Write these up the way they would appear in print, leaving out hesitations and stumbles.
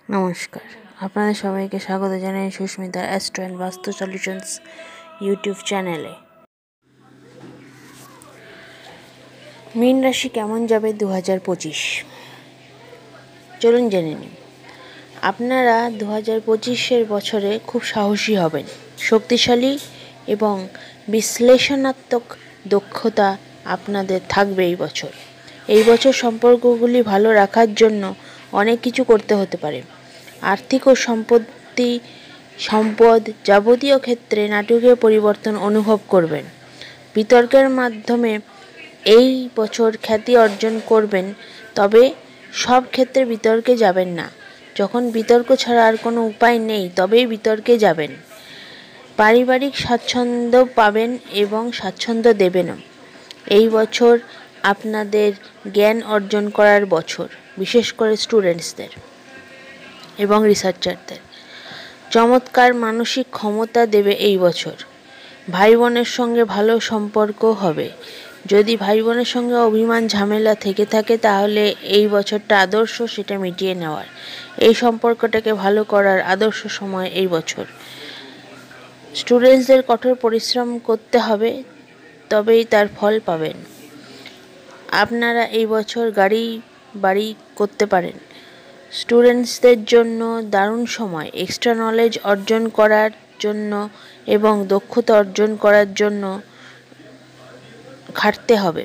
নমস্কার, আপনাদের সবাইকে স্বাগত জানাই সুস্মিতার অ্যাস্ট্রো অ্যান্ড বাস্তু সলিউশনস ইউটিউব চ্যানেলে। মীন রাশি কেমন যাবে 2025? চলুন জেনে নিন। আপনারা 2025 বছরে খুব সাহসী হবেন, শক্তিশালী এবং বিশ্লেষণাত্মক দক্ষতা আপনাদের থাকবে এই বছর। এই বছর সম্পর্কগুলি ভালো রাখার জন্য অনেক কিছু করতে হতে পারে। আর্থিক ও সম্পদ যাবতীয় ক্ষেত্রে নাটকীয় পরিবর্তন অনুভব করবেন। বিতর্কের মাধ্যমে এই বছর খ্যাতি অর্জন করবেন, তবে সব ক্ষেত্রে বিতর্কে যাবেন না। যখন বিতর্ক ছাড়া আর কোনো উপায় নেই, তবেই বিতর্কে যাবেন। পারিবারিক স্বাচ্ছন্দ্য পাবেন এবং স্বাচ্ছন্দ্য দেবেনও। এই বছর আপনাদের জ্ঞান অর্জন করার বছর, বিশেষ করে স্টুডেন্টসদের এবং রিসার্চারদের। চমৎকার মানসিক ক্ষমতা দেবে এই বছর। ভাই বোনের সঙ্গে ভালো সম্পর্ক হবে। যদি ভাই বোনের সঙ্গে অভিমান ঝামেলা থেকে থাকে, তাহলে এই বছরটা আদর্শ সেটা মিটিয়ে নেওয়ার, এই সম্পর্কটাকে ভালো করার আদর্শ সময় এই বছর। স্টুডেন্টসদের কঠোর পরিশ্রম করতে হবে, তবেই তার ফল পাবেন। আপনারা এই বছর বাড়ি করতে পারেন। স্টুডেন্টসদের জন্য দারুণ সময়। এক্সট্রা নলেজ অর্জন করার জন্য এবং দক্ষতা অর্জন করার জন্য খাটতে হবে।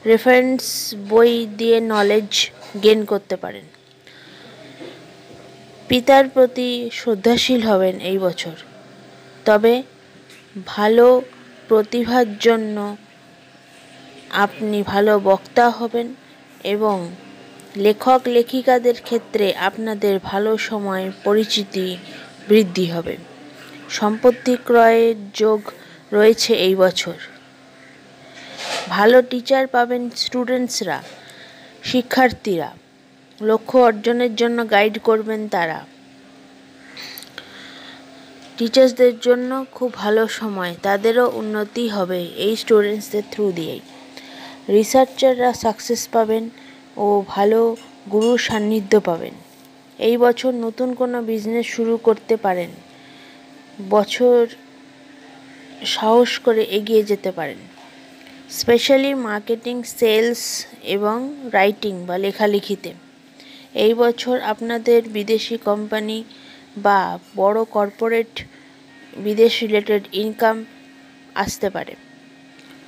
রেফারেন্স বই দিয়ে নলেজ গেইন করতে পারেন। পিতার প্রতি শ্রদ্ধাশীল হবেন এই বছর। তবে ভালো প্রতিভার জন্য আপনি ভালো বক্তা হবেন এবং লেখক লেখিকাদের ক্ষেত্রে আপনাদের ভালো সময় পরিচিতি বৃদ্ধি হবে। সম্পত্তি ক্রয়ের যোগ রয়েছে এই বছর। ভালো টিচার পাবেন স্টুডেন্টসরা, শিক্ষার্থীরা। লক্ষ্য অর্জনের জন্য গাইড করবেন তারা। টিচার্সদের জন্য খুব ভালো সময়, তাদেরও উন্নতি হবে এই স্টুডেন্টসদের থ্রু দিয়েই। রিসার্চাররা সাকসেস পাবেন ও ভালো গুরুর সান্নিধ্য পাবেন। এই বছর নতুন কোনো বিজনেস শুরু করতে পারেন। বছর সাহস করে এগিয়ে যেতে পারেন, স্পেশালি মার্কেটিং, সেলস এবং রাইটিং বা লেখালেখিতে। এই বছর আপনাদের বিদেশি কোম্পানি বা বড় কর্পোরেট বিদেশ রিলেটেড ইনকাম আসতে পারে।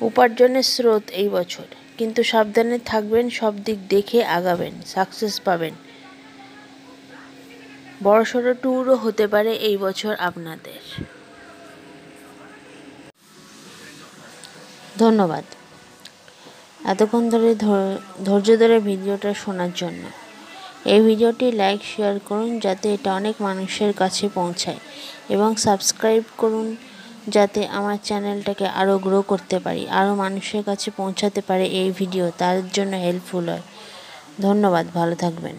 উপার্জনের স্রোত এই বছর, কিন্তু সাবধানে থাকবেন, সব দিক দেখে আগাবেন, সাকসেস পাবেন। বড়সড় ট্যুরও হতে পারে এই বছর আপনাদের। ধন্যবাদ এতক্ষণ ধরে ধৈর্য ধরে ভিডিওটা শোনার জন্য। এই ভিডিওটি লাইক শেয়ার করুন, যাতে এটা অনেক মানুষের কাছে পৌঁছায়, এবং সাবস্ক্রাইব করুন, যাতে আমার চ্যানেলটাকে আরও গ্রো করতে পারি, আরও মানুষের কাছে পৌঁছাতে পারে এই ভিডিও, তার জন্য হেল্পফুল হয়। ধন্যবাদ, ভালো থাকবেন।